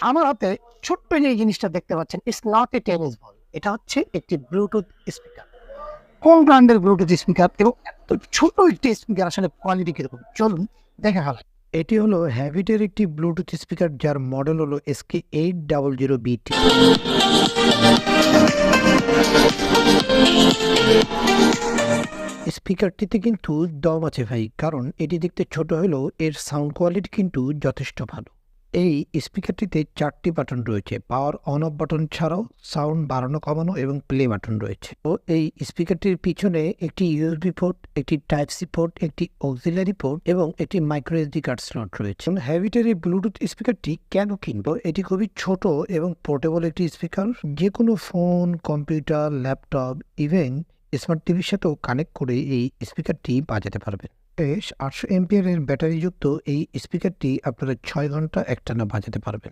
আমার হাতে ছোট্ট যে জিনিসটা দেখতে পাচ্ছেন, it's not a tennis ball, এটা হচ্ছে একটি ব্লুটুথ স্পিকার। কোন ব্র্যান্ডের ব্লুটুথ স্পিকার এবং এত ছোট একটি স্পিকার আসলে কোয়ালিটি কিরকম, চলুন দেখে ফেলা। এটি হলো হ্যাভিটের একটি ব্লুটুথ স্পিকার, যার মডেল হলো SK800BT। স্পিকারটিতে কিন্তু দম আছে ভাই, কারণ এটি দেখতে ছোট হলেও এর সাউন্ড কোয়ালিটি কিন্তু যথেষ্ট ভালো। এই স্পিকারটিতে 4টি বাটন রয়েছে, পাওয়ার অন অফ বাটন ছাড়াও সাউন্ড বাড়ানো কমানো এবং প্লে বাটন রয়েছে। তো এই স্পিকারটির পিছনে একটি USB পোর্ট, একটি টাইপ সি পোর্ট, একটি অক্সিলারি পোর্ট এবং একটি মাইক্রো SD কার্ড স্লট রয়েছে। হ্যাভিটের এই ব্লুটুথ স্পিকারটি কেন কিনবো? এটি খুবই ছোট এবং পোর্টেবল একটি স্পিকার, যে কোনো phone, computer, laptop, even smart টিভির সাথেও কানেক্ট করে এই স্পিকারটি বাজাতে পারবেন। 800 এমপিআর এর ব্যাটারিযুক্ত এই স্পিকারটি আপনারা 6 ঘন্টা একটানা বাজাতে পারবেন।